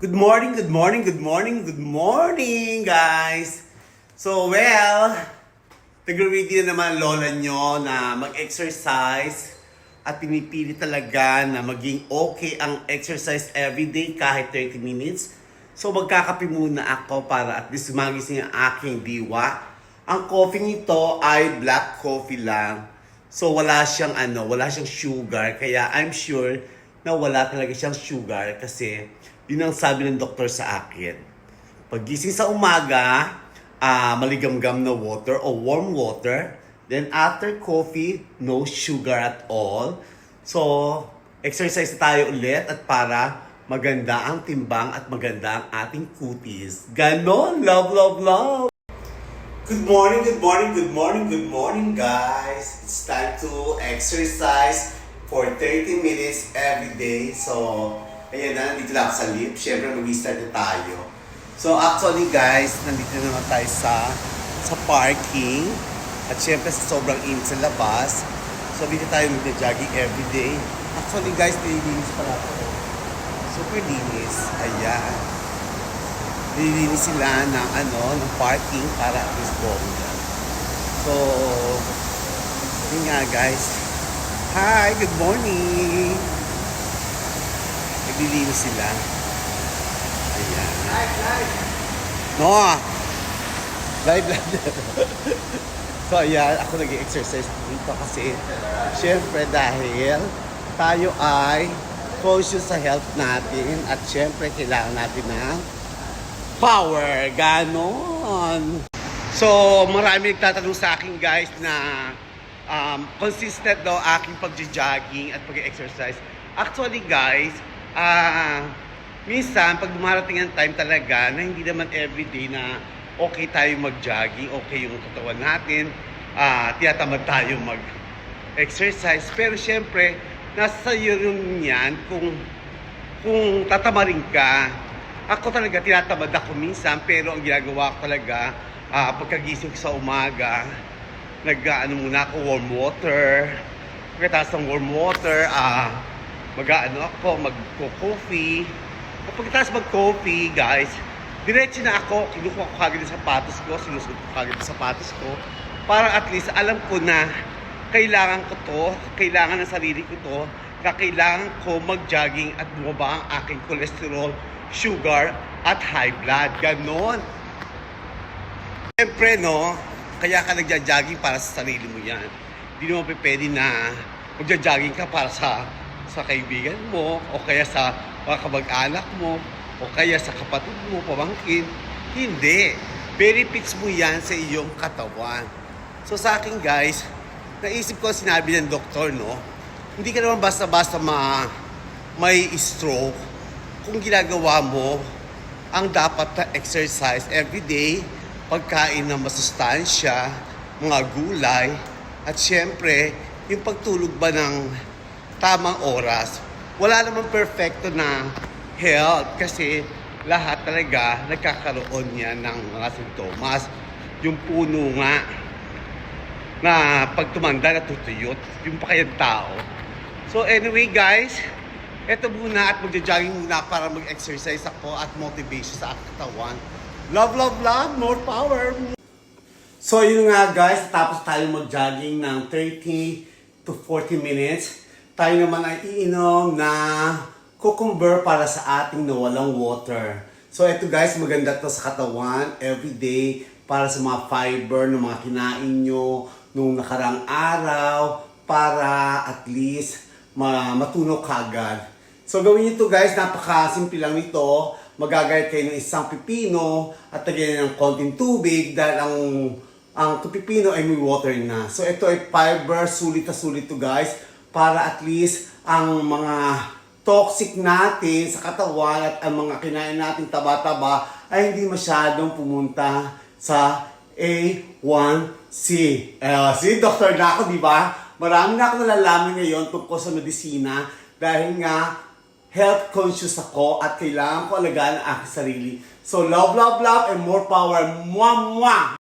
Good morning, good morning, good morning, good morning, guys! Nagre-ready na naman lola nyo na mag-exercise at pinipili talaga na maging okay ang exercise everyday kahit 30 minutes. So, magkakape muna ako para at least magising ang aking diwa. Ang coffee nito ay black coffee lang. So, wala siyang sugar. Kaya I'm sure na wala talaga siyang sugar kasi yun ang sabi ng doktor sa akin. Paggising sa umaga, maligamgam na water o warm water. Then after coffee, no sugar at all. So, exercise tayo ulit at para maganda ang timbang at maganda ang ating kutis. Ganon! Love, love, love! Good morning, good morning, good morning, good morning, guys! It's time to exercise for 30 minutes every day. So, ayan na, nandito lang ako sa lift. Siyempre, mag-start na tayo. So, actually, guys, nandito na naman tayo sa parking. At siyempre, sa sobrang init sa labas. So, dito tayo mag-jogging every day. Actually, guys, nililinis pala ako. Super linis. Ayan. Nililinis sila ng parking para at least bongga. So, yun nga, guys. Hi, good morning! Naglilinis sila. Ayan. Live! No! Live. So, ayan. Ako nag-exercise dito kasi syempre dahil tayo ay conscious sa health natin at syempre kailangan natin ng power. Ganon! So, marami nagtatanong sa akin, guys, na consistent daw aking pag-jogging at pag-exercise. Actually, guys, minsan, pag dumarating ang time talaga na hindi naman everyday na okay tayo mag-jogging, okay yung katawan natin, tinatamad tayo mag-exercise. Pero syempre, nasa iyo rin yan kung tatamarin ka. Ako talaga, tinatamad ako minsan, pero ang ginagawa ko talaga, pagkagising sa umaga, muna ako warm water. Pagkatapos ng warm water, mag-coffee. Pagkatapos mag-coffee, guys, diretso na ako, kinukuha ko kagad yung sapatos ko, sinusuot ko kagad yung sapatos ko, para at least alam ko na kailangan ko to, kailangan ng sarili ko to, kailangan ko mag-jogging at bumaba ang aking cholesterol, sugar, at high blood. Ganon. Siyempre, no, kaya ka nagja-jogging para sa sarili mo yan. Hindi naman pwede na magja-jogging ka para sa kaibigan mo, o kaya sa mga kamag-anak mo, o kaya sa kapatid mo, pamangkin. Hindi. Benefits mo yan sa iyong katawan. So sa akin, guys, naisip ko sinabi ng doktor, no, hindi ka naman basta-basta may stroke kung ginagawa mo ang dapat na exercise everyday, pagkain ng masustansya, mga gulay, at syempre, yung pagtulog ba ng tamang oras. Wala namang perfecto na health kasi lahat talaga nagkakaroon yan ng mga sintomas. Yung puno nga na pag tumanda natutuyot, yung pa kayang tao. So anyway, guys, eto muna at magja-jogging muna para mag-exercise ako at motivation sa aking katawan. Love, love, love, more power! So yun nga, guys, tapos tayo mag-jogging ng 30 to 40 minutes. Tayo naman ay iinom na cucumber para sa ating nawalang water. So ito, guys, maganda to sa katawan everyday para sa mga fiber ng mga kinain nyo nung nakarang araw para at least matunog kagad. So gawin nyo to, guys, napakasimple lang nito. Magagayat kayo ng isang pipino at lagyan ng konting tubig dahil ang pipino ay may water na. So ito ay fiber, sulit na sulit to, guys, para at least ang mga toxic natin sa katawan at ang mga kinain natin taba-taba ay hindi masyadong pumunta sa A1C. Si Dr. na ako, di ba? Marami na ako nalalaman ngayon tungkol sa medisina dahil nga health conscious ako at kailangan ko alagaan ang aking sarili. So love, love, love and more power. Mwah, mwah!